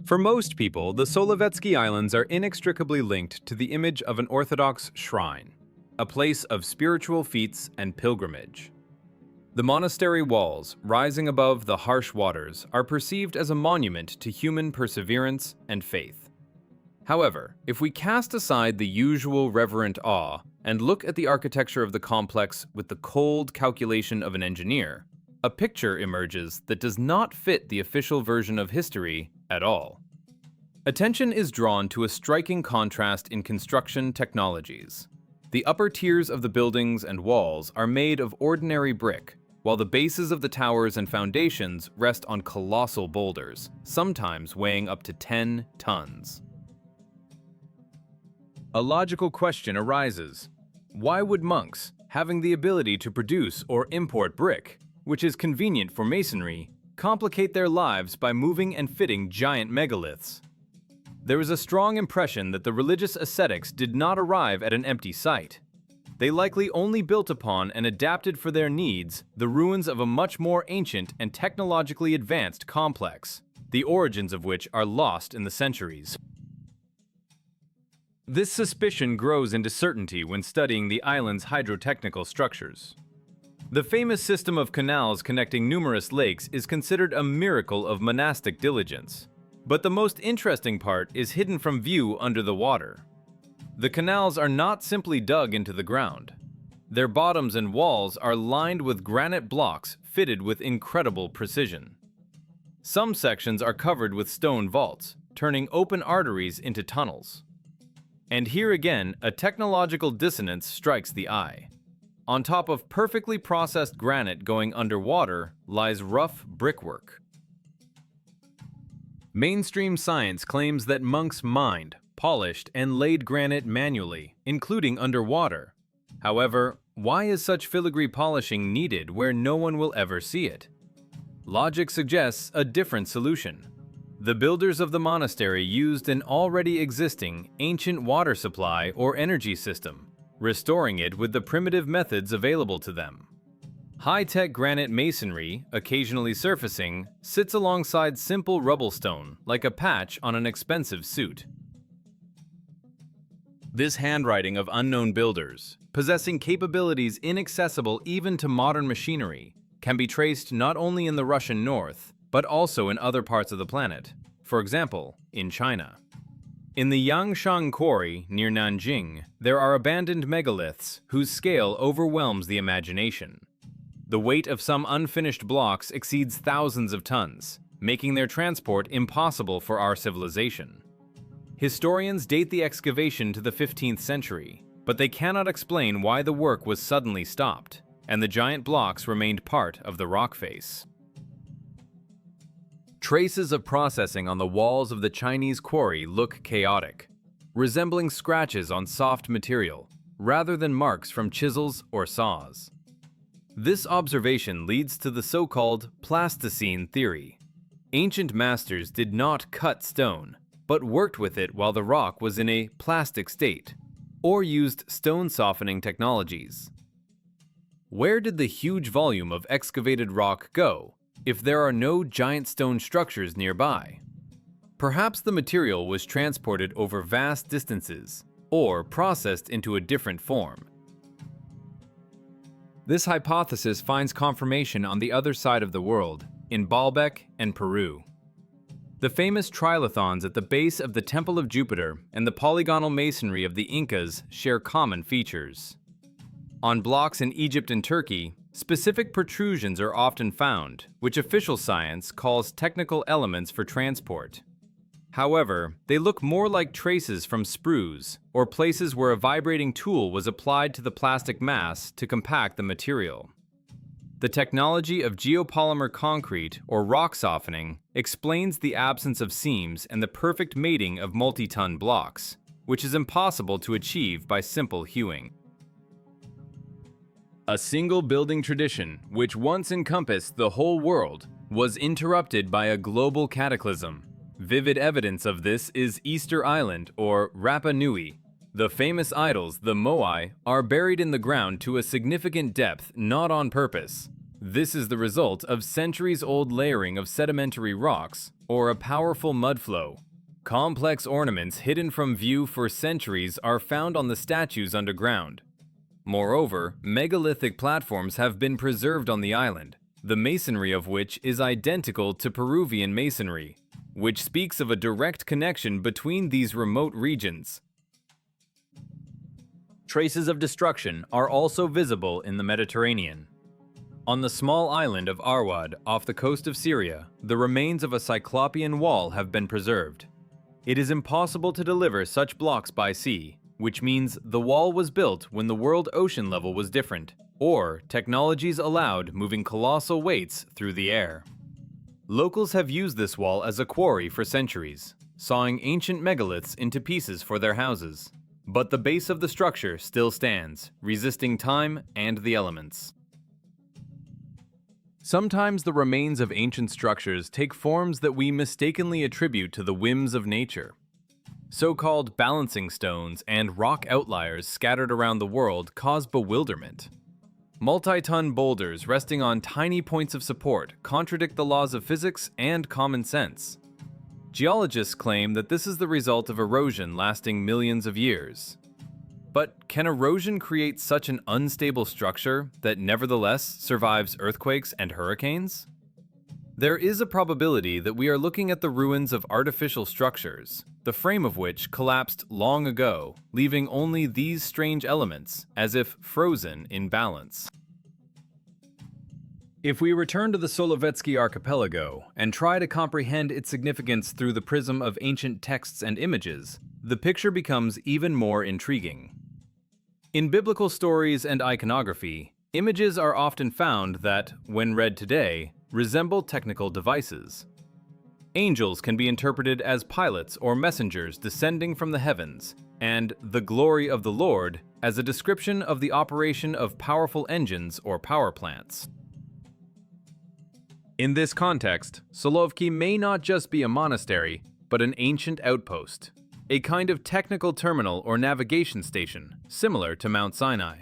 For most people, the Solovetsky Islands are inextricably linked to the image of an Orthodox shrine, a place of spiritual feats and pilgrimage. The monastery walls, rising above the harsh waters, are perceived as a monument to human perseverance and faith. However, if we cast aside the usual reverent awe and look at the architecture of the complex with the cold calculation of an engineer, a picture emerges that does not fit the official version of history at all. Attention is drawn to a striking contrast in construction technologies. The upper tiers of the buildings and walls are made of ordinary brick, while the bases of the towers and foundations rest on colossal boulders, sometimes weighing up to 10 tons. A logical question arises. Why would monks, having the ability to produce or import brick, which is convenient for masonry, complicate their lives by moving and fitting giant megaliths? There is a strong impression that the religious ascetics did not arrive at an empty site. They likely only built upon and adapted for their needs the ruins of a much more ancient and technologically advanced complex, the origins of which are lost in the centuries. This suspicion grows into certainty when studying the island's hydrotechnical structures. The famous system of canals connecting numerous lakes is considered a miracle of monastic diligence. But the most interesting part is hidden from view under the water. The canals are not simply dug into the ground. Their bottoms and walls are lined with granite blocks fitted with incredible precision. Some sections are covered with stone vaults, turning open arteries into tunnels. And here again, a technological dissonance strikes the eye. On top of perfectly processed granite going underwater lies rough brickwork. Mainstream science claims that monks mined, polished, and laid granite manually, including underwater. However, why is such filigree polishing needed where no one will ever see it? Logic suggests a different solution. The builders of the monastery used an already existing ancient water supply or energy system, restoring it with the primitive methods available to them. High-tech granite masonry, occasionally surfacing, sits alongside simple rubble stone, like a patch on an expensive suit. This handwriting of unknown builders, possessing capabilities inaccessible even to modern machinery, can be traced not only in the Russian north, but also in other parts of the planet, for example, in China. In the Yang Shan quarry near Nanjing, there are abandoned megaliths whose scale overwhelms the imagination. The weight of some unfinished blocks exceeds thousands of tons, making their transport impossible for our civilization. Historians date the excavation to the 15th century, but they cannot explain why the work was suddenly stopped, and the giant blocks remained part of the rock face. Traces of processing on the walls of the Chinese quarry look chaotic, resembling scratches on soft material, rather than marks from chisels or saws. This observation leads to the so-called plasticine theory. Ancient masters did not cut stone, but worked with it while the rock was in a plastic state, or used stone softening technologies. Where did the huge volume of excavated rock go if there are no giant stone structures nearby? Perhaps the material was transported over vast distances, or processed into a different form. This hypothesis finds confirmation on the other side of the world, in Baalbek and Peru. The famous trilithons at the base of the Temple of Jupiter and the polygonal masonry of the Incas share common features. On blocks in Egypt and Turkey, specific protrusions are often found, which official science calls technical elements for transport. However, they look more like traces from sprues, or places where a vibrating tool was applied to the plastic mass to compact the material. The technology of geopolymer concrete, or rock softening, explains the absence of seams and the perfect mating of multi-ton blocks, which is impossible to achieve by simple hewing. A single building tradition, which once encompassed the whole world, was interrupted by a global cataclysm. Vivid evidence of this is Easter Island, or Rapa Nui. The famous idols, the moai, are buried in the ground to a significant depth not on purpose. This is the result of centuries-old layering of sedimentary rocks or a powerful mudflow. Complex ornaments hidden from view for centuries are found on the statues underground. Moreover, megalithic platforms have been preserved on the island, the masonry of which is identical to Peruvian masonry, which speaks of a direct connection between these remote regions. Traces of destruction are also visible in the Mediterranean. On the small island of Arwad off the coast of Syria, the remains of a Cyclopean wall have been preserved. It is impossible to deliver such blocks by sea, which means the wall was built when the world ocean level was different, or technologies allowed moving colossal weights through the air. Locals have used this wall as a quarry for centuries, sawing ancient megaliths into pieces for their houses. But the base of the structure still stands, resisting time and the elements. Sometimes the remains of ancient structures take forms that we mistakenly attribute to the whims of nature. So-called balancing stones and rock outliers scattered around the world cause bewilderment. Multi-ton boulders resting on tiny points of support contradict the laws of physics and common sense. Geologists claim that this is the result of erosion lasting millions of years. But can erosion create such an unstable structure that nevertheless survives earthquakes and hurricanes? There is a probability that we are looking at the ruins of artificial structures, the frame of which collapsed long ago, leaving only these strange elements, as if frozen in balance. If we return to the Solovetsky archipelago and try to comprehend its significance through the prism of ancient texts and images, the picture becomes even more intriguing. In biblical stories and iconography, images are often found that, when read today, resemble technical devices. Angels can be interpreted as pilots or messengers descending from the heavens, and the glory of the Lord as a description of the operation of powerful engines or power plants. In this context, Solovki may not just be a monastery, but an ancient outpost, a kind of technical terminal or navigation station, similar to Mount Sinai.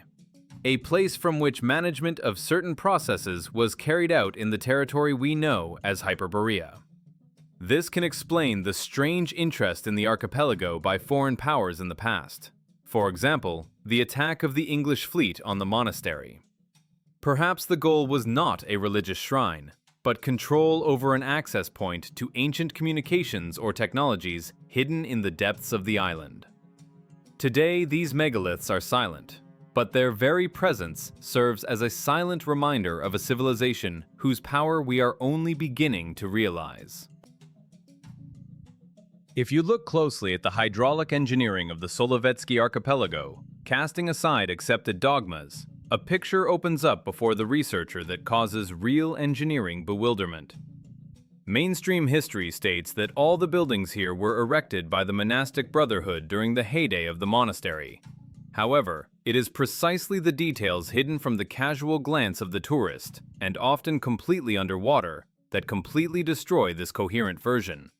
A place from which management of certain processes was carried out in the territory we know as Hyperborea. This can explain the strange interest in the archipelago by foreign powers in the past. For example, the attack of the English fleet on the monastery. Perhaps the goal was not a religious shrine, but control over an access point to ancient communications or technologies hidden in the depths of the island. Today, these megaliths are silent, but their very presence serves as a silent reminder of a civilization whose power we are only beginning to realize. If you look closely at the hydraulic engineering of the Solovetsky archipelago, casting aside accepted dogmas, a picture opens up before the researcher that causes real engineering bewilderment. Mainstream history states that all the buildings here were erected by the monastic brotherhood during the heyday of the monastery. However, it is precisely the details hidden from the casual glance of the tourist, and often completely underwater, that completely destroy this coherent version.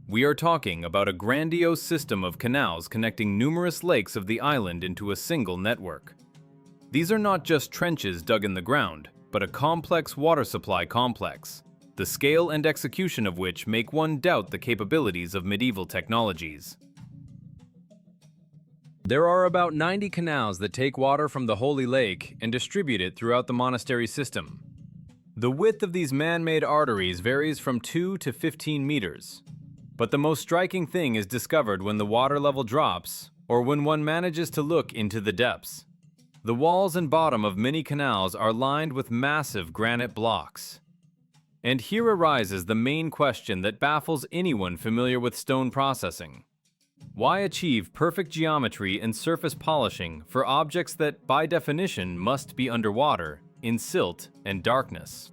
We are talking about a grandiose system of canals connecting numerous lakes of the island into a single network. These are not just trenches dug in the ground, but a complex water supply complex, the scale and execution of which make one doubt the capabilities of medieval technologies. There are about 90 canals that take water from the Holy Lake and distribute it throughout the monastery system. The width of these man-made arteries varies from 2 to 15 meters. But the most striking thing is discovered when the water level drops, or when one manages to look into the depths. The walls and bottom of many canals are lined with massive granite blocks. And here arises the main question that baffles anyone familiar with stone processing. Why achieve perfect geometry and surface polishing for objects that, by definition, must be underwater, in silt and darkness?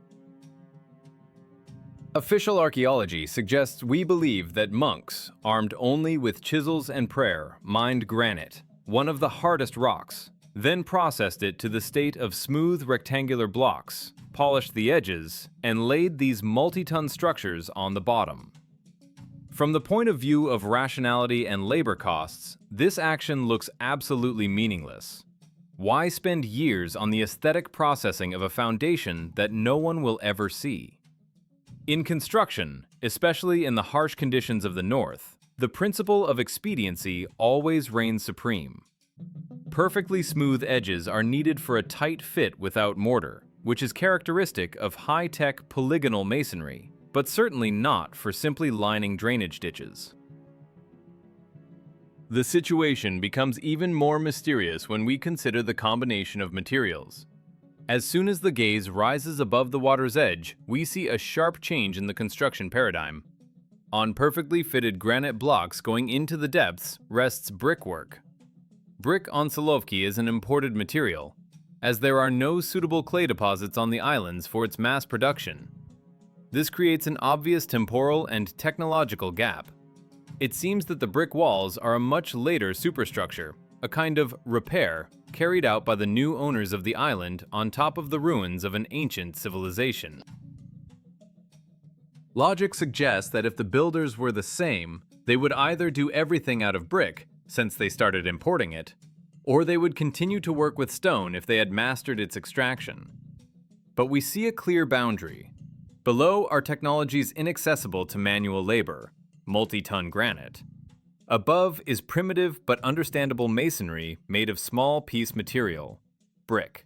Official archaeology suggests we believe that monks, armed only with chisels and prayer, mined granite, one of the hardest rocks, then processed it to the state of smooth rectangular blocks, polished the edges, and laid these multi-ton structures on the bottom. From the point of view of rationality and labor costs, this action looks absolutely meaningless. Why spend years on the aesthetic processing of a foundation that no one will ever see? In construction, especially in the harsh conditions of the North, the principle of expediency always reigns supreme. Perfectly smooth edges are needed for a tight fit without mortar, which is characteristic of high-tech polygonal masonry, but certainly not for simply lining drainage ditches. The situation becomes even more mysterious when we consider the combination of materials. As soon as the gaze rises above the water's edge, we see a sharp change in the construction paradigm. On perfectly fitted granite blocks going into the depths rests brickwork. Brick on Solovetsky is an imported material, as there are no suitable clay deposits on the islands for its mass production. This creates an obvious temporal and technological gap. It seems that the brick walls are a much later superstructure, a kind of repair carried out by the new owners of the island on top of the ruins of an ancient civilization. Logic suggests that if the builders were the same, they would either do everything out of brick, since they started importing it, or they would continue to work with stone if they had mastered its extraction. But we see a clear boundary. Below are technologies inaccessible to manual labor, multi-ton granite. Above is primitive but understandable masonry made of small piece material, brick.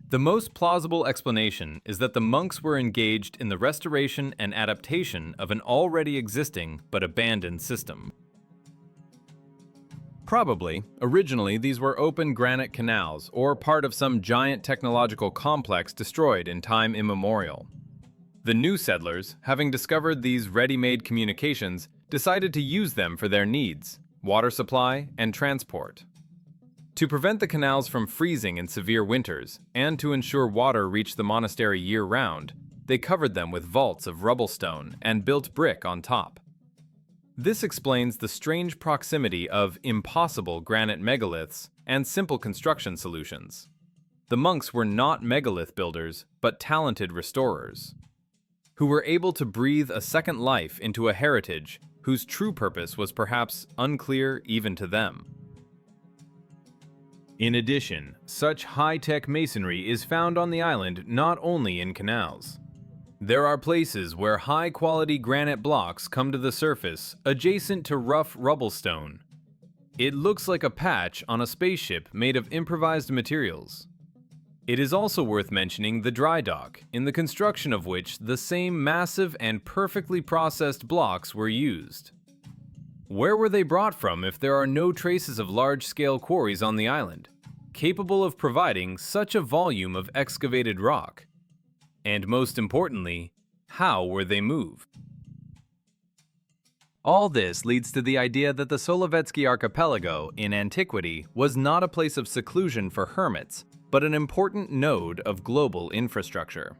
The most plausible explanation is that the monks were engaged in the restoration and adaptation of an already existing but abandoned system. Probably, originally these were open granite canals or part of some giant technological complex destroyed in time immemorial. The new settlers, having discovered these ready-made communications, decided to use them for their needs, water supply and transport. To prevent the canals from freezing in severe winters, and to ensure water reached the monastery year-round, they covered them with vaults of rubble stone and built brick on top. This explains the strange proximity of impossible granite megaliths and simple construction solutions. The monks were not megalith builders, but talented restorers, who were able to breathe a second life into a heritage whose true purpose was perhaps unclear even to them. In addition, such high-tech masonry is found on the island not only in canals. There are places where high-quality granite blocks come to the surface adjacent to rough rubble stone. It looks like a patch on a spaceship made of improvised materials. It is also worth mentioning the dry dock, in the construction of which the same massive and perfectly processed blocks were used. Where were they brought from if there are no traces of large-scale quarries on the island, capable of providing such a volume of excavated rock? And most importantly, how were they moved? All this leads to the idea that the Solovetsky archipelago in antiquity was not a place of seclusion for hermits, but an important node of global infrastructure.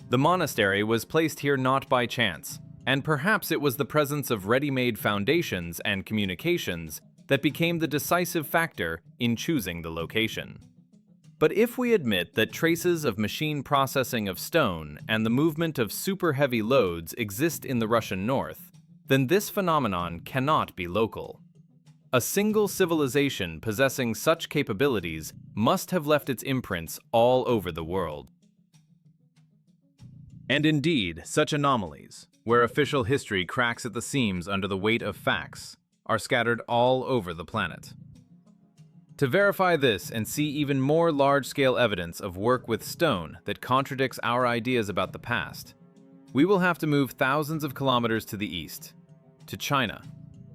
The monastery was placed here not by chance, and perhaps it was the presence of ready-made foundations and communications that became the decisive factor in choosing the location. But if we admit that traces of machine processing of stone and the movement of super heavy loads exist in the Russian north, then this phenomenon cannot be local. A single civilization possessing such capabilities must have left its imprints all over the world. And indeed, such anomalies, where official history cracks at the seams under the weight of facts, are scattered all over the planet. To verify this and see even more large-scale evidence of work with stone that contradicts our ideas about the past, we will have to move thousands of kilometers to the east, to China,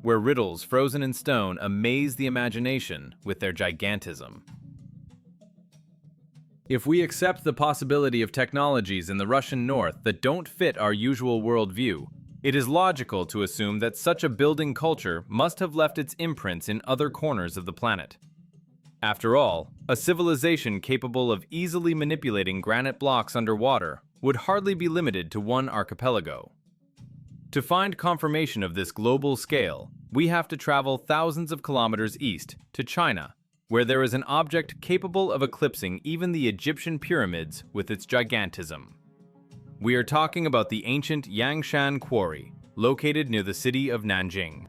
where riddles frozen in stone amaze the imagination with their gigantism. If we accept the possibility of technologies in the Russian north that don't fit our usual worldview, it is logical to assume that such a building culture must have left its imprints in other corners of the planet. After all, a civilization capable of easily manipulating granite blocks underwater would hardly be limited to one archipelago. To find confirmation of this global scale, we have to travel thousands of kilometers east to China, where there is an object capable of eclipsing even the Egyptian pyramids with its gigantism. We are talking about the ancient Yang Shan quarry, located near the city of Nanjing.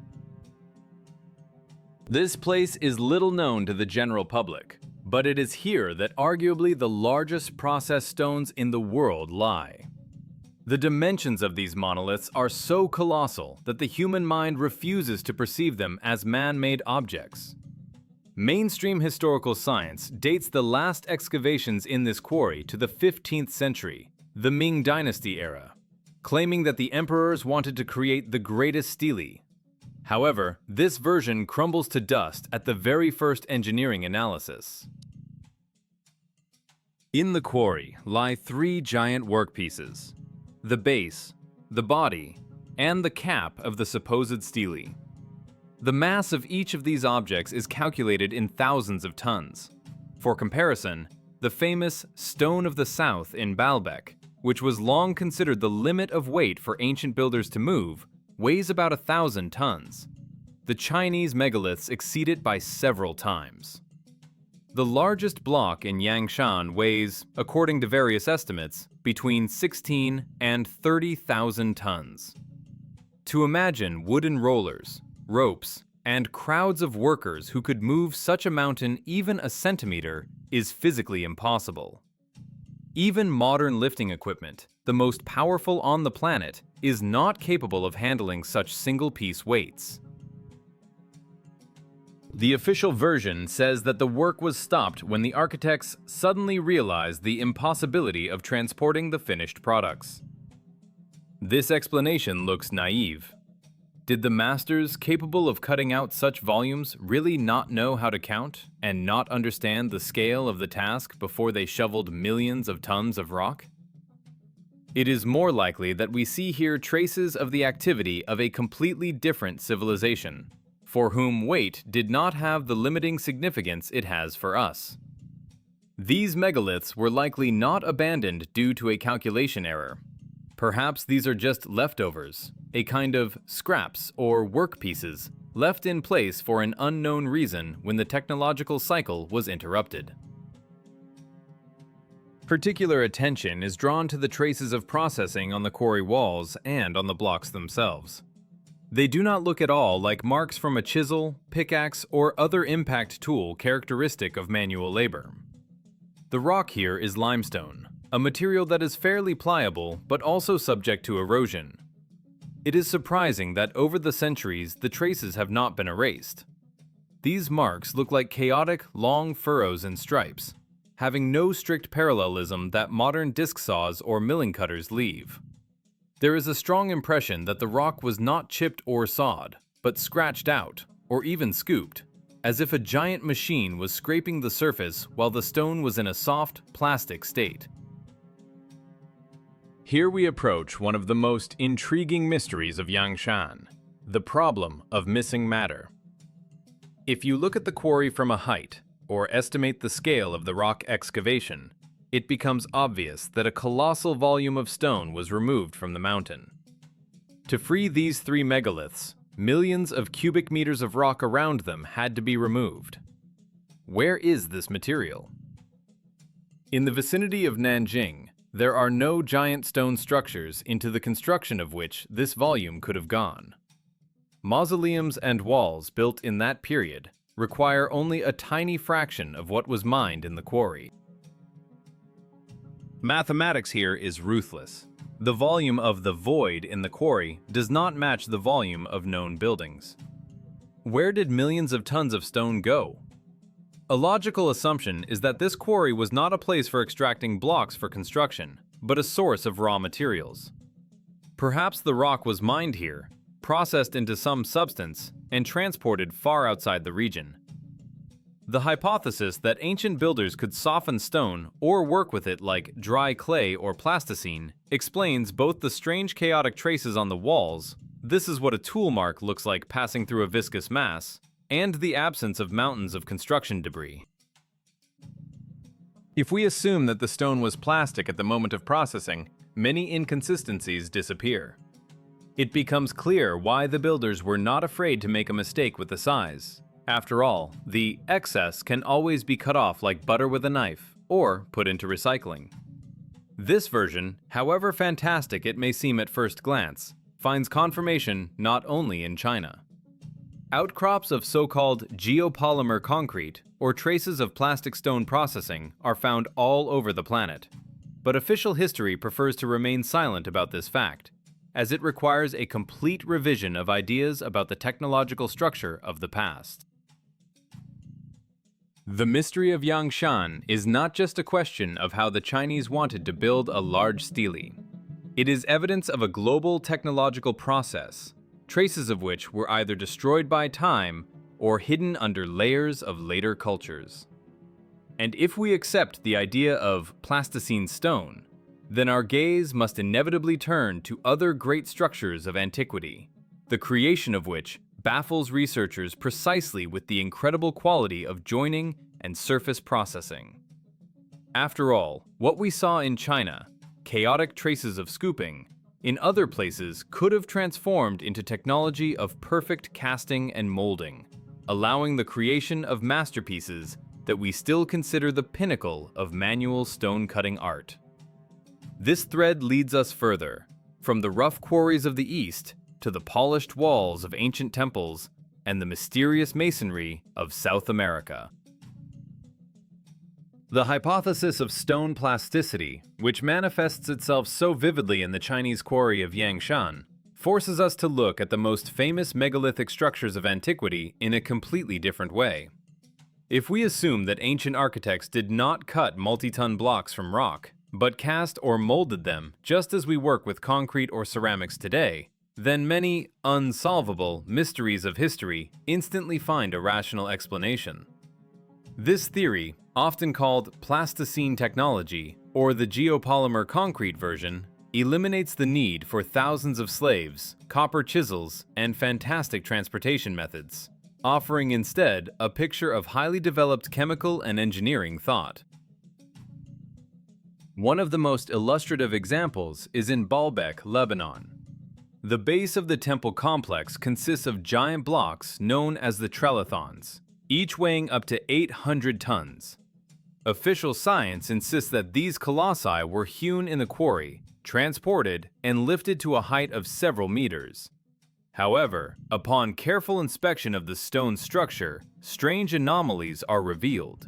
This place is little known to the general public, But it is here that arguably the largest processed stones in the world lie. The dimensions of these monoliths are so colossal that the human mind refuses to perceive them as man-made objects. Mainstream historical science dates the last excavations in this quarry to the 15th century, the Ming Dynasty era, claiming that the emperors wanted to create the greatest stele. However, this version crumbles to dust at the very first engineering analysis. In the quarry lie three giant workpieces: the base, the body, and the cap of the supposed stele. The mass of each of these objects is calculated in thousands of tons. For comparison, the famous Stone of the South in Baalbek, which was long considered the limit of weight for ancient builders to move, weighs about 1,000 tons. The Chinese megaliths exceed it by several times. The largest block in Yang Shan weighs, according to various estimates, between 16 and 30,000 tons. To imagine wooden rollers, ropes, and crowds of workers who could move such a mountain even a centimeter is physically impossible. Even modern lifting equipment, the most powerful on the planet, is not capable of handling such single-piece weights. The official version says that the work was stopped when the architects suddenly realized the impossibility of transporting the finished products. This explanation looks naive. Did the masters capable of cutting out such volumes really not know how to count and not understand the scale of the task before they shoveled millions of tons of rock? It is more likely that we see here traces of the activity of a completely different civilization, for whom weight did not have the limiting significance it has for us. These megaliths were likely not abandoned due to a calculation error. Perhaps these are just leftovers, a kind of scraps or work pieces left in place for an unknown reason when the technological cycle was interrupted. Particular attention is drawn to the traces of processing on the quarry walls and on the blocks themselves. They do not look at all like marks from a chisel, pickaxe, or other impact tool characteristic of manual labor. The rock here is limestone, a material that is fairly pliable but also subject to erosion. It is surprising that over the centuries the traces have not been erased. These marks look like chaotic, long furrows and stripes, having no strict parallelism that modern disc saws or milling cutters leave. There is a strong impression that the rock was not chipped or sawed, but scratched out, or even scooped, as if a giant machine was scraping the surface while the stone was in a soft, plastic state. Here we approach one of the most intriguing mysteries of Yang Shan, the problem of missing matter. If you look at the quarry from a height, or estimate the scale of the rock excavation, it becomes obvious that a colossal volume of stone was removed from the mountain. To free these three megaliths, millions of cubic meters of rock around them had to be removed. Where is this material? In the vicinity of Nanjing, there are no giant stone structures into the construction of which this volume could have gone. Mausoleums and walls built in that period require only a tiny fraction of what was mined in the quarry. Mathematics here is ruthless. The volume of the void in the quarry does not match the volume of known buildings. Where did millions of tons of stone go? A logical assumption is that this quarry was not a place for extracting blocks for construction, but a source of raw materials. Perhaps the rock was mined here, processed into some substance, and transported far outside the region. The hypothesis that ancient builders could soften stone or work with it like dry clay or plasticine explains both the strange chaotic traces on the walls — this is what a tool mark looks like passing through a viscous mass — and the absence of mountains of construction debris. If we assume that the stone was plastic at the moment of processing, many inconsistencies disappear. It becomes clear why the builders were not afraid to make a mistake with the size. After all, the excess can always be cut off like butter with a knife, or put into recycling. This version, however fantastic it may seem at first glance, finds confirmation not only in China. Outcrops of so-called geopolymer concrete, or traces of plastic stone processing, are found all over the planet. But official history prefers to remain silent about this fact, as it requires a complete revision of ideas about the technological structure of the past. The mystery of Yang Shan is not just a question of how the Chinese wanted to build a large stele. It is evidence of a global technological process, traces of which were either destroyed by time or hidden under layers of later cultures. And if we accept the idea of plasticine stone, then our gaze must inevitably turn to other great structures of antiquity, the creation of which baffles researchers precisely with the incredible quality of joining and surface processing. After all, what we saw in China, chaotic traces of scooping, in other places could have transformed into technology of perfect casting and molding, allowing the creation of masterpieces that we still consider the pinnacle of manual stone-cutting art. This thread leads us further, from the rough quarries of the East to the polished walls of ancient temples and the mysterious masonry of South America. The hypothesis of stone plasticity, which manifests itself so vividly in the Chinese quarry of Yang Shan, forces us to look at the most famous megalithic structures of antiquity in a completely different way. If we assume that ancient architects did not cut multi-ton blocks from rock, but cast or molded them just as we work with concrete or ceramics today, then many unsolvable mysteries of history instantly find a rational explanation. This theory, often called plasticine technology, or the geopolymer concrete version, eliminates the need for thousands of slaves, copper chisels, and fantastic transportation methods, offering instead a picture of highly developed chemical and engineering thought. One of the most illustrative examples is in Baalbek, Lebanon. The base of the temple complex consists of giant blocks known as the trellithons, each weighing up to 800 tons. Official science insists that these colossi were hewn in the quarry, transported, and lifted to a height of several meters. However, upon careful inspection of the stone structure, strange anomalies are revealed.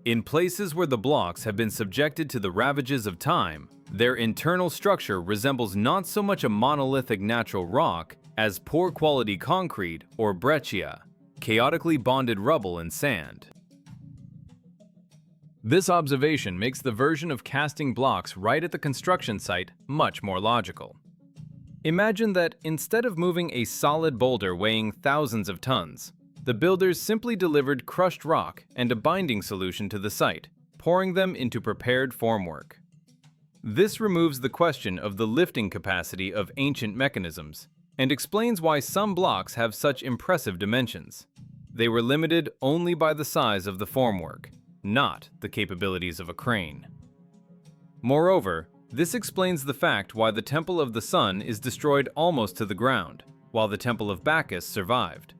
In places where the blocks have been subjected to the ravages of time, their internal structure resembles not so much a monolithic natural rock as poor quality concrete or breccia, chaotically bonded rubble and sand. This observation makes the version of casting blocks right at the construction site much more logical. Imagine that instead of moving a solid boulder weighing thousands of tons, the builders simply delivered crushed rock and a binding solution to the site, pouring them into prepared formwork. This removes the question of the lifting capacity of ancient mechanisms and explains why some blocks have such impressive dimensions. They were limited only by the size of the formwork, not the capabilities of a crane. Moreover, this explains the fact why the Temple of the Sun is destroyed almost to the ground, while the Temple of Bacchus survived.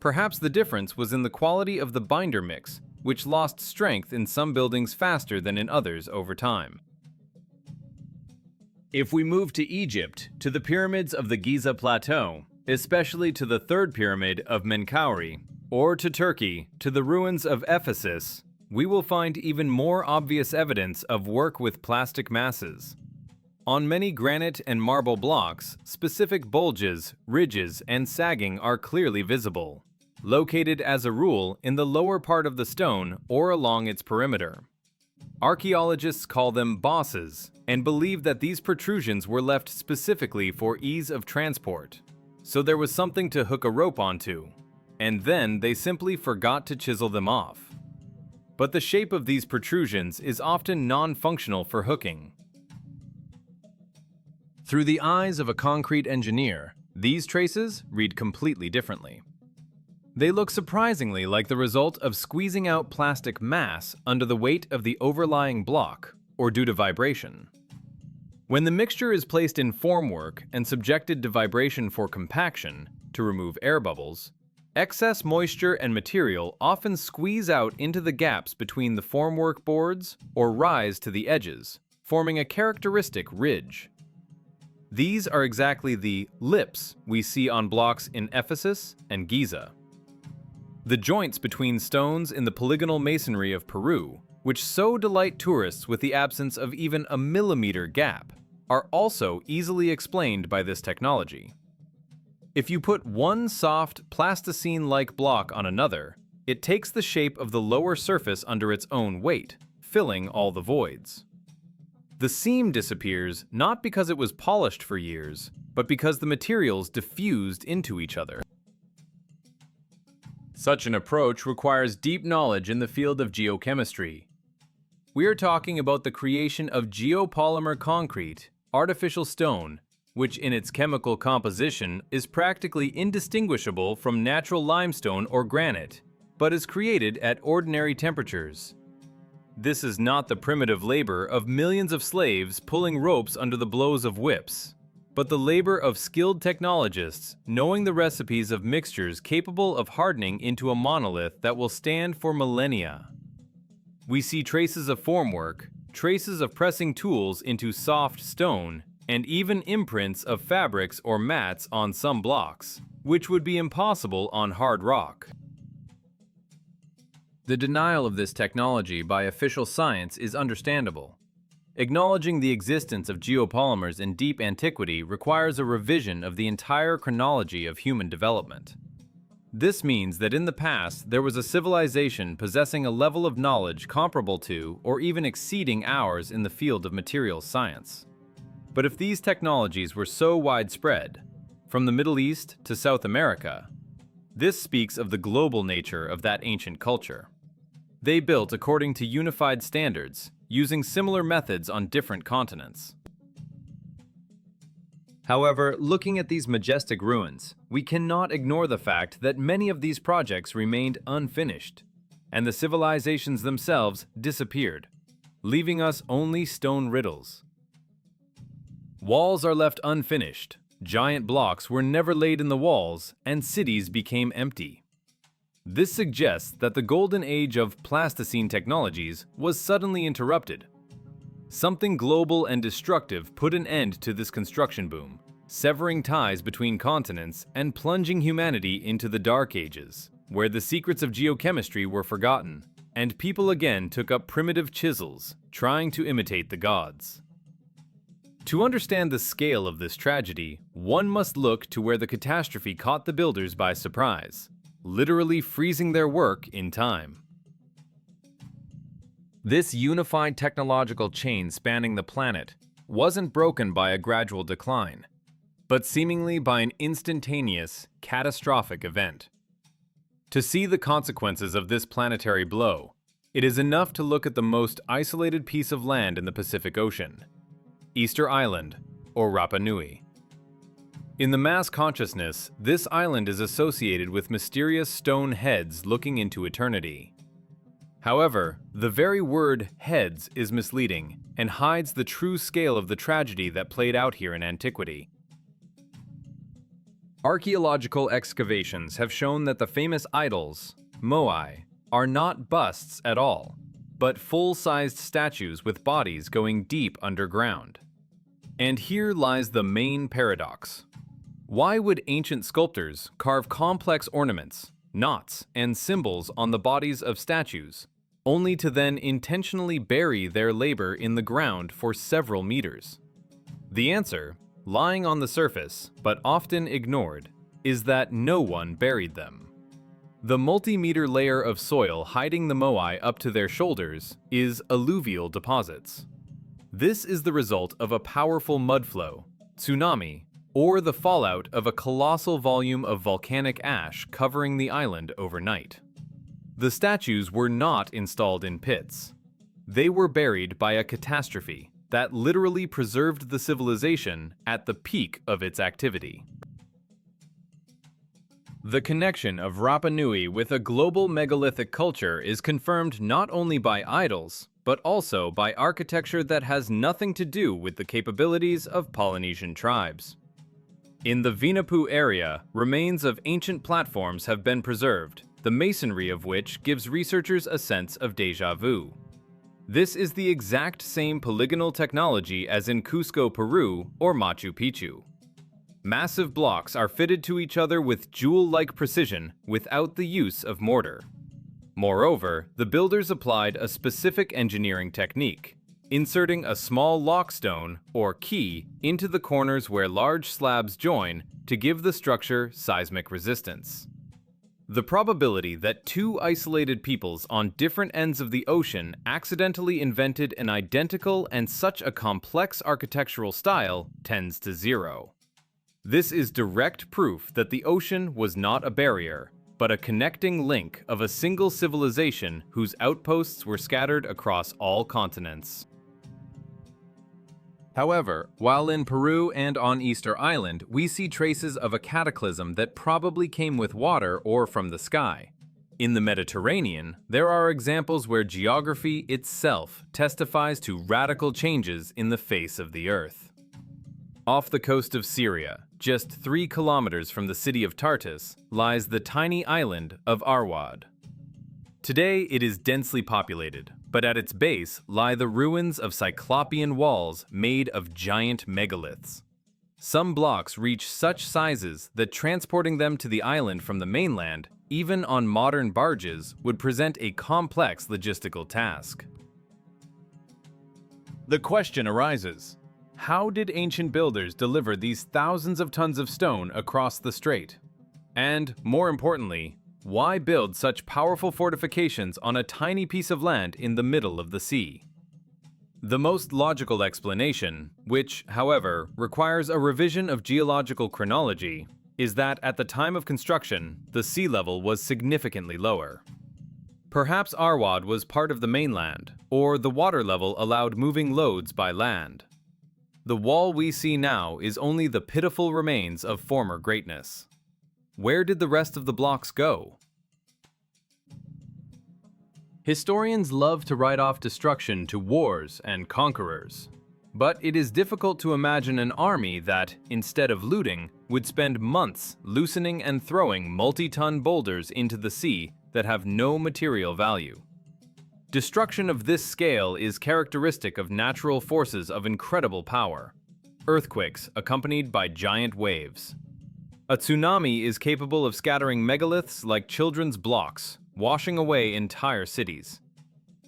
Perhaps the difference was in the quality of the binder mix, which lost strength in some buildings faster than in others over time. If we move to Egypt, to the pyramids of the Giza Plateau, especially to the third pyramid of Menkaure, or to Turkey, to the ruins of Ephesus, we will find even more obvious evidence of work with plastic masses. On many granite and marble blocks, specific bulges, ridges, and sagging are clearly visible, located as a rule in the lower part of the stone or along its perimeter. Archaeologists call them bosses and believe that these protrusions were left specifically for ease of transport. So there was something to hook a rope onto, and then they simply forgot to chisel them off. But the shape of these protrusions is often non-functional for hooking. Through the eyes of a concrete engineer, these traces read completely differently. They look surprisingly like the result of squeezing out plastic mass under the weight of the overlying block, or due to vibration. When the mixture is placed in formwork and subjected to vibration for compaction, to remove air bubbles, excess moisture and material often squeeze out into the gaps between the formwork boards or rise to the edges, forming a characteristic ridge. These are exactly the lips we see on blocks in Ephesus and Giza. The joints between stones in the polygonal masonry of Peru, which so delight tourists with the absence of even a millimeter gap, are also easily explained by this technology. If you put one soft, plasticine-like block on another, it takes the shape of the lower surface under its own weight, filling all the voids. The seam disappears not because it was polished for years, but because the materials diffused into each other. Such an approach requires deep knowledge in the field of geochemistry. We are talking about the creation of geopolymer concrete, artificial stone, which in its chemical composition is practically indistinguishable from natural limestone or granite, but is created at ordinary temperatures. This is not the primitive labor of millions of slaves pulling ropes under the blows of whips, but the labor of skilled technologists knowing the recipes of mixtures capable of hardening into a monolith that will stand for millennia. We see traces of formwork, traces of pressing tools into soft stone, and even imprints of fabrics or mats on some blocks, which would be impossible on hard rock. The denial of this technology by official science is understandable. Acknowledging the existence of geopolymers in deep antiquity requires a revision of the entire chronology of human development. This means that in the past there was a civilization possessing a level of knowledge comparable to or even exceeding ours in the field of materials science. But if these technologies were so widespread, from the Middle East to South America, this speaks of the global nature of that ancient culture. They built according to unified standards, using similar methods on different continents. However, looking at these majestic ruins, we cannot ignore the fact that many of these projects remained unfinished, and the civilizations themselves disappeared, leaving us only stone riddles. Walls are left unfinished, giant blocks were never laid in the walls, and cities became empty. This suggests that the golden age of Plasticine technologies was suddenly interrupted. Something global and destructive put an end to this construction boom, severing ties between continents and plunging humanity into the Dark Ages, where the secrets of geochemistry were forgotten, and people again took up primitive chisels, trying to imitate the gods. To understand the scale of this tragedy, one must look to where the catastrophe caught the builders by surprise, literally freezing their work in time. This unified technological chain spanning the planet wasn't broken by a gradual decline, but seemingly by an instantaneous, catastrophic event. To see the consequences of this planetary blow, it is enough to look at the most isolated piece of land in the Pacific Ocean, Easter Island, or Rapa Nui. In the mass consciousness, this island is associated with mysterious stone heads looking into eternity. However, the very word heads is misleading and hides the true scale of the tragedy that played out here in antiquity. Archaeological excavations have shown that the famous idols, moai, are not busts at all, but full-sized statues with bodies going deep underground. And here lies the main paradox. Why would ancient sculptors carve complex ornaments, knots, and symbols on the bodies of statues, only to then intentionally bury their labor in the ground for several meters? The answer, lying on the surface, but often ignored, is that no one buried them. The multi-meter layer of soil hiding the moai up to their shoulders is alluvial deposits. This is the result of a powerful mudflow, tsunami, or the fallout of a colossal volume of volcanic ash covering the island overnight. The statues were not installed in pits. They were buried by a catastrophe that literally preserved the civilization at the peak of its activity. The connection of Rapa Nui with a global megalithic culture is confirmed not only by idols, but also by architecture that has nothing to do with the capabilities of Polynesian tribes. In the Vinapu area, remains of ancient platforms have been preserved, the masonry of which gives researchers a sense of déjà vu. This is the exact same polygonal technology as in Cusco, Peru, or Machu Picchu. Massive blocks are fitted to each other with jewel-like precision without the use of mortar. Moreover, the builders applied a specific engineering technique, inserting a small lockstone, or key, into the corners where large slabs join to give the structure seismic resistance. The probability that two isolated peoples on different ends of the ocean accidentally invented an identical and such a complex architectural style tends to zero. This is direct proof that the ocean was not a barrier, but a connecting link of a single civilization whose outposts were scattered across all continents. However, while in Peru and on Easter Island, we see traces of a cataclysm that probably came with water or from the sky. In the Mediterranean, there are examples where geography itself testifies to radical changes in the face of the Earth. Off the coast of Syria, just 3 kilometers from the city of Tartus, lies the tiny island of Arwad. Today, it is densely populated, but at its base lie the ruins of cyclopean walls made of giant megaliths. Some blocks reach such sizes that transporting them to the island from the mainland, even on modern barges, would present a complex logistical task. The question arises: how did ancient builders deliver these thousands of tons of stone across the strait? And, more importantly, why build such powerful fortifications on a tiny piece of land in the middle of the sea? The most logical explanation, which, however, requires a revision of geological chronology, is that at the time of construction, the sea level was significantly lower. Perhaps Arwad was part of the mainland, or the water level allowed moving loads by land. The wall we see now is only the pitiful remains of former greatness. Where did the rest of the blocks go? Historians love to write off destruction to wars and conquerors. But it is difficult to imagine an army that, instead of looting, would spend months loosening and throwing multi-ton boulders into the sea that have no material value. Destruction of this scale is characteristic of natural forces of incredible power. Earthquakes accompanied by giant waves. A tsunami is capable of scattering megaliths like children's blocks, washing away entire cities.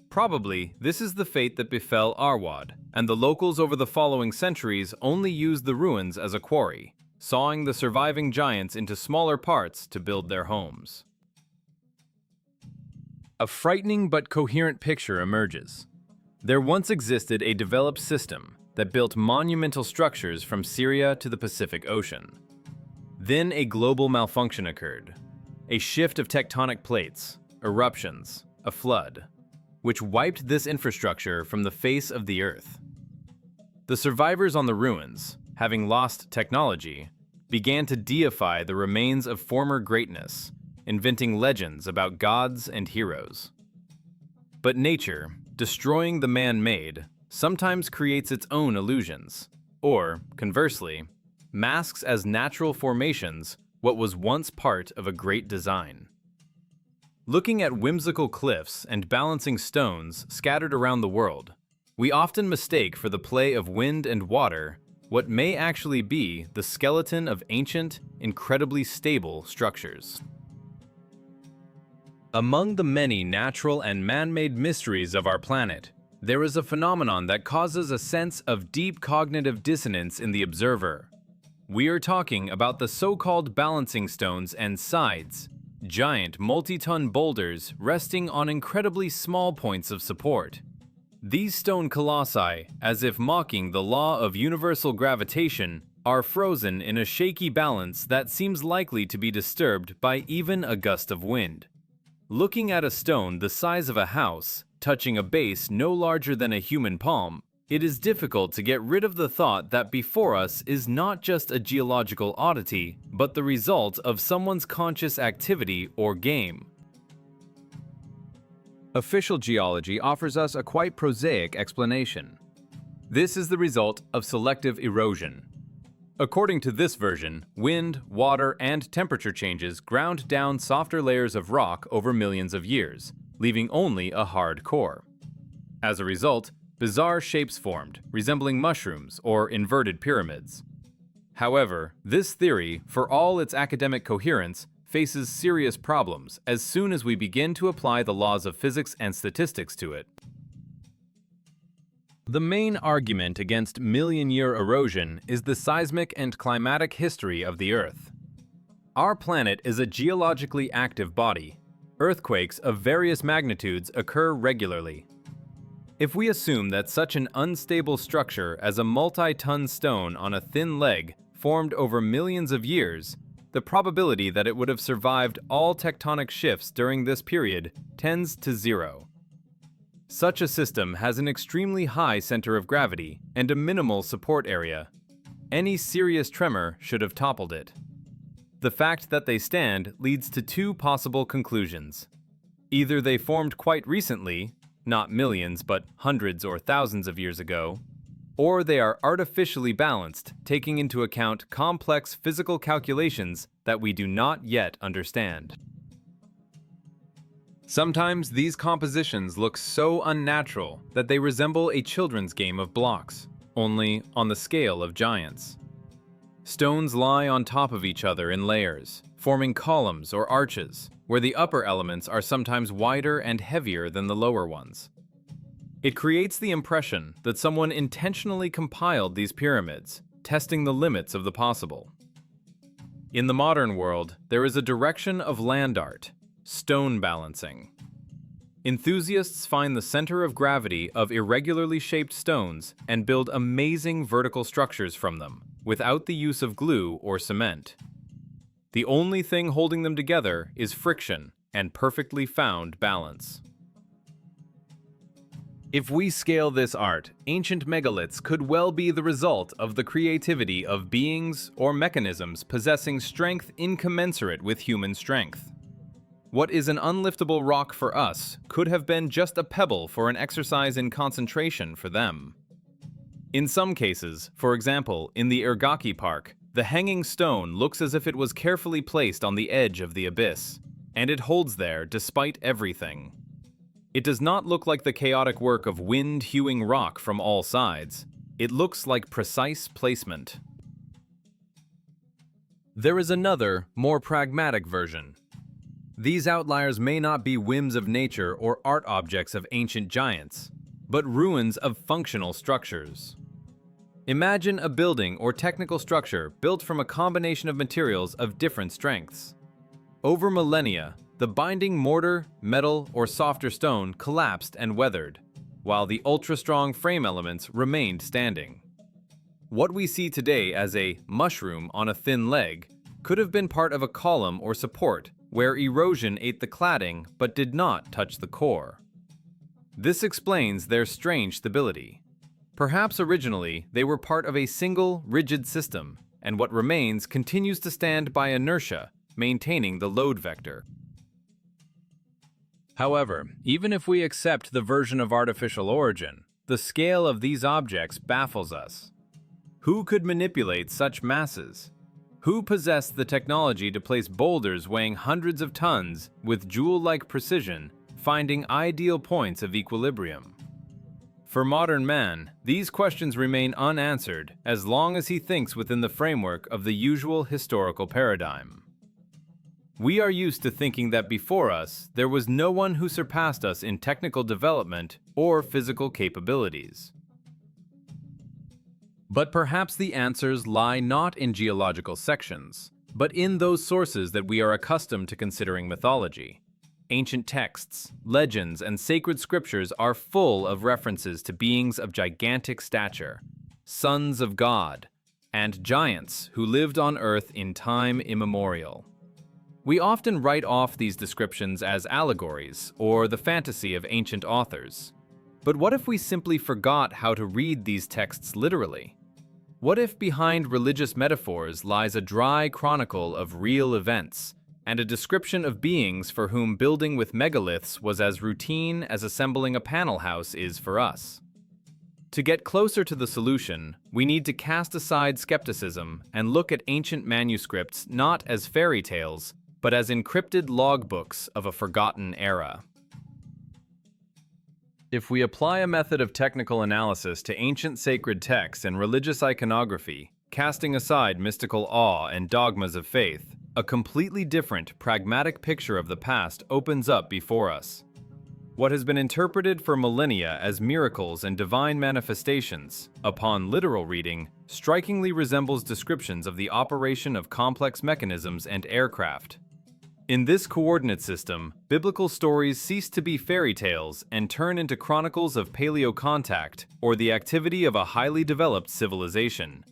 Probably, this is the fate that befell Arwad, and the locals over the following centuries only used the ruins as a quarry, sawing the surviving giants into smaller parts to build their homes. A frightening but coherent picture emerges. There once existed a developed system that built monumental structures from Syria to the Pacific Ocean. Then a global malfunction occurred. A shift of tectonic plates, eruptions, a flood, which wiped this infrastructure from the face of the Earth. The survivors on the ruins, having lost technology, began to deify the remains of former greatness, inventing legends about gods and heroes. But nature, destroying the man-made, sometimes creates its own illusions, or, conversely, masks as natural formations what was once part of a great design. Looking at whimsical cliffs and balancing stones scattered around the world, we often mistake for the play of wind and water what may actually be the skeleton of ancient, incredibly stable structures. Among the many natural and man-made mysteries of our planet, there is a phenomenon that causes a sense of deep cognitive dissonance in the observer. We are talking about the so-called balancing stones and sides, giant multi-ton boulders resting on incredibly small points of support. These stone colossi, as if mocking the law of universal gravitation, are frozen in a shaky balance that seems likely to be disturbed by even a gust of wind. Looking at a stone the size of a house, touching a base no larger than a human palm, it is difficult to get rid of the thought that before us is not just a geological oddity, but the result of someone's conscious activity or game. Official geology offers us a quite prosaic explanation. This is the result of selective erosion. According to this version, wind, water, and temperature changes ground down softer layers of rock over millions of years, leaving only a hard core. As a result, bizarre shapes formed, resembling mushrooms or inverted pyramids. However, this theory, for all its academic coherence, faces serious problems as soon as we begin to apply the laws of physics and statistics to it. The main argument against million-year erosion is the seismic and climatic history of the Earth. Our planet is a geologically active body. Earthquakes of various magnitudes occur regularly. If we assume that such an unstable structure as a multi-ton stone on a thin leg formed over millions of years, the probability that it would have survived all tectonic shifts during this period tends to zero. Such a system has an extremely high center of gravity and a minimal support area. Any serious tremor should have toppled it. The fact that they stand leads to two possible conclusions. Either they formed quite recently, not millions but hundreds or thousands of years ago, or they are artificially balanced, taking into account complex physical calculations that we do not yet understand. Sometimes these compositions look so unnatural that they resemble a children's game of blocks, only on the scale of giants. Stones lie on top of each other in layers, forming columns or arches, where the upper elements are sometimes wider and heavier than the lower ones. It creates the impression that someone intentionally compiled these pyramids, testing the limits of the possible. In the modern world, there is a direction of land art, stone balancing. Enthusiasts find the center of gravity of irregularly shaped stones and build amazing vertical structures from them, without the use of glue or cement. The only thing holding them together is friction and perfectly found balance. If we scale this art, ancient megaliths could well be the result of the creativity of beings or mechanisms possessing strength incommensurate with human strength. What is an unliftable rock for us could have been just a pebble for an exercise in concentration for them. In some cases, for example, in the Ergaki Park, the hanging stone looks as if it was carefully placed on the edge of the abyss, and it holds there despite everything. It does not look like the chaotic work of wind-hewing rock from all sides. It looks like precise placement. There is another, more pragmatic version. These outliers may not be whims of nature or art objects of ancient giants, but ruins of functional structures. Imagine a building or technical structure built from a combination of materials of different strengths. Over millennia, the binding mortar, metal, or softer stone collapsed and weathered, while the ultra-strong frame elements remained standing. What we see today as a mushroom on a thin leg could have been part of a column or support where erosion ate the cladding but did not touch the core. This explains their strange stability. Perhaps originally they were part of a single, rigid system, and what remains continues to stand by inertia, maintaining the load vector. However, even if we accept the version of artificial origin, the scale of these objects baffles us. Who could manipulate such masses? Who possessed the technology to place boulders weighing hundreds of tons with jewel-like precision, finding ideal points of equilibrium? For modern man, these questions remain unanswered as long as he thinks within the framework of the usual historical paradigm. We are used to thinking that before us, there was no one who surpassed us in technical development or physical capabilities. But perhaps the answers lie not in geological sections, but in those sources that we are accustomed to considering mythology. Ancient texts, legends, and sacred scriptures are full of references to beings of gigantic stature, sons of God, and giants who lived on Earth in time immemorial. We often write off these descriptions as allegories or the fantasy of ancient authors. But what if we simply forgot how to read these texts literally? What if behind religious metaphors lies a dry chronicle of real events, and a description of beings for whom building with megaliths was as routine as assembling a panel house is for us? To get closer to the solution, we need to cast aside skepticism and look at ancient manuscripts not as fairy tales, but as encrypted logbooks of a forgotten era. If we apply a method of technical analysis to ancient sacred texts and religious iconography, casting aside mystical awe and dogmas of faith, a completely different, pragmatic picture of the past opens up before us. What has been interpreted for millennia as miracles and divine manifestations, upon literal reading, strikingly resembles descriptions of the operation of complex mechanisms and aircraft. In this coordinate system, biblical stories cease to be fairy tales and turn into chronicles of paleocontact or the activity of a highly developed civilization.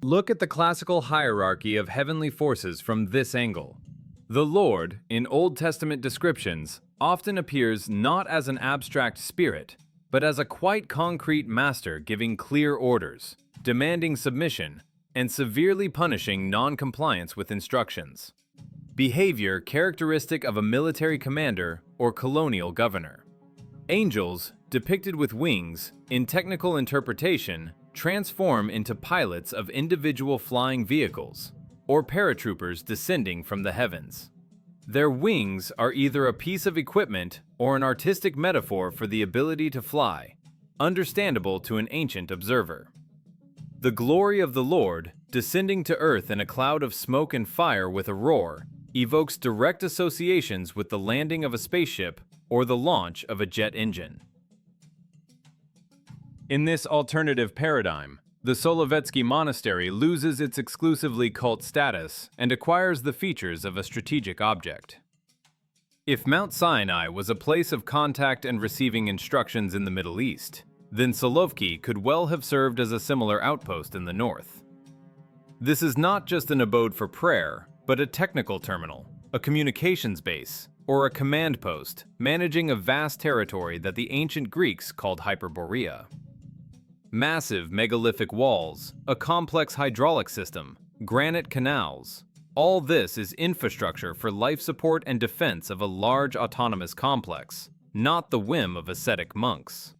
Look at the classical hierarchy of heavenly forces from this angle. The Lord, in Old Testament descriptions, often appears not as an abstract spirit, but as a quite concrete master giving clear orders, demanding submission, and severely punishing non-compliance with instructions. Behavior characteristic of a military commander or colonial governor. Angels, depicted with wings, in technical interpretation, transform into pilots of individual flying vehicles, or paratroopers descending from the heavens. Their wings are either a piece of equipment or an artistic metaphor for the ability to fly, understandable to an ancient observer. The glory of the Lord, descending to earth in a cloud of smoke and fire with a roar, evokes direct associations with the landing of a spaceship or the launch of a jet engine. In this alternative paradigm, the Solovetsky monastery loses its exclusively cult status and acquires the features of a strategic object. If Mount Sinai was a place of contact and receiving instructions in the Middle East, then Solovki could well have served as a similar outpost in the north. This is not just an abode for prayer, but a technical terminal, a communications base, or a command post managing a vast territory that the ancient Greeks called Hyperborea. Massive megalithic walls, a complex hydraulic system, granite canals, all this is infrastructure for life support and defense of a large autonomous complex, not the whim of ascetic monks.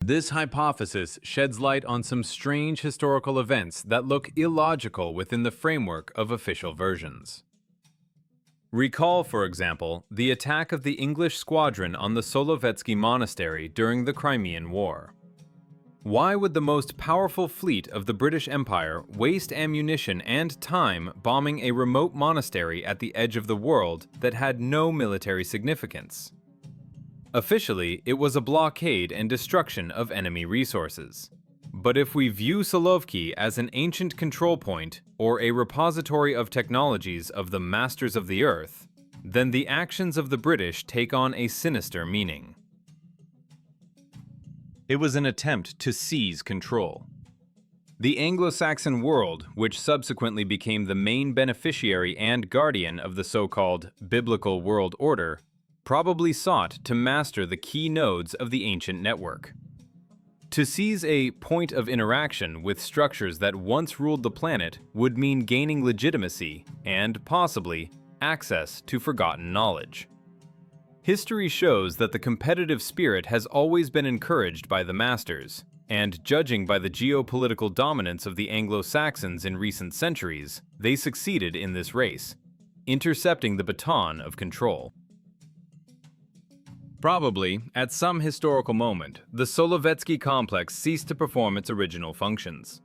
This hypothesis sheds light on some strange historical events that look illogical within the framework of official versions. Recall, for example, the attack of the English squadron on the Solovetsky monastery during the Crimean War. Why would the most powerful fleet of the British Empire waste ammunition and time bombing a remote monastery at the edge of the world that had no military significance? Officially, it was a blockade and destruction of enemy resources. But if we view Solovki as an ancient control point or a repository of technologies of the masters of the earth, then the actions of the British take on a sinister meaning. It was an attempt to seize control. The Anglo-Saxon world, which subsequently became the main beneficiary and guardian of the so-called biblical world order, probably sought to master the key nodes of the ancient network. To seize a point of interaction with structures that once ruled the planet would mean gaining legitimacy and, possibly, access to forgotten knowledge. History shows that the competitive spirit has always been encouraged by the masters, and judging by the geopolitical dominance of the Anglo-Saxons in recent centuries, they succeeded in this race, intercepting the baton of control. Probably, at some historical moment, the Solovetsky complex ceased to perform its original functions.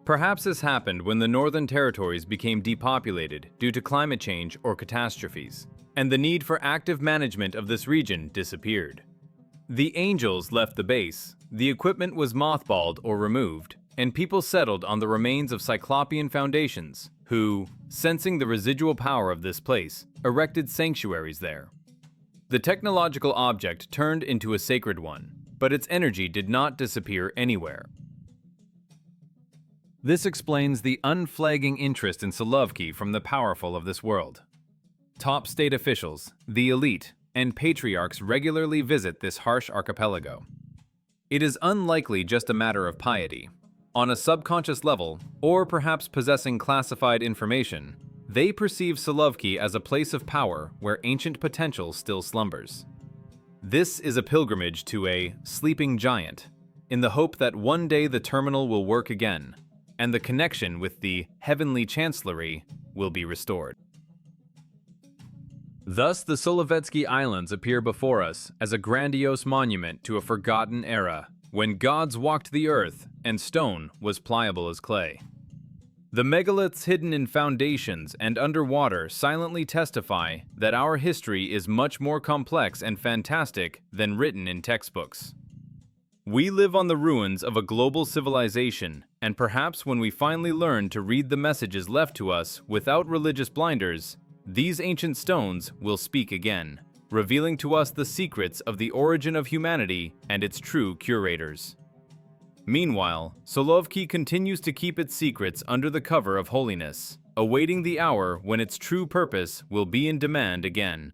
Perhaps this happened when the northern territories became depopulated due to climate change or catastrophes, and the need for active management of this region disappeared. The Angels left the base, the equipment was mothballed or removed, and people settled on the remains of Cyclopean foundations, who, sensing the residual power of this place, erected sanctuaries there. The technological object turned into a sacred one, but its energy did not disappear anywhere. This explains the unflagging interest in Solovki from the powerful of this world. Top state officials, the elite, and patriarchs regularly visit this harsh archipelago. It is unlikely just a matter of piety. On a subconscious level, or perhaps possessing classified information, they perceive Solovki as a place of power where ancient potential still slumbers. This is a pilgrimage to a sleeping giant, in the hope that one day the terminal will work again, and the connection with the heavenly chancellery will be restored. Thus, the Solovetsky Islands appear before us as a grandiose monument to a forgotten era, when gods walked the earth and stone was pliable as clay. The megaliths hidden in foundations and underwater silently testify that our history is much more complex and fantastic than written in textbooks. We live on the ruins of a global civilization, and perhaps when we finally learn to read the messages left to us without religious blinders, these ancient stones will speak again, revealing to us the secrets of the origin of humanity and its true curators. Meanwhile, Solovetsky continues to keep its secrets under the cover of holiness, awaiting the hour when its true purpose will be in demand again.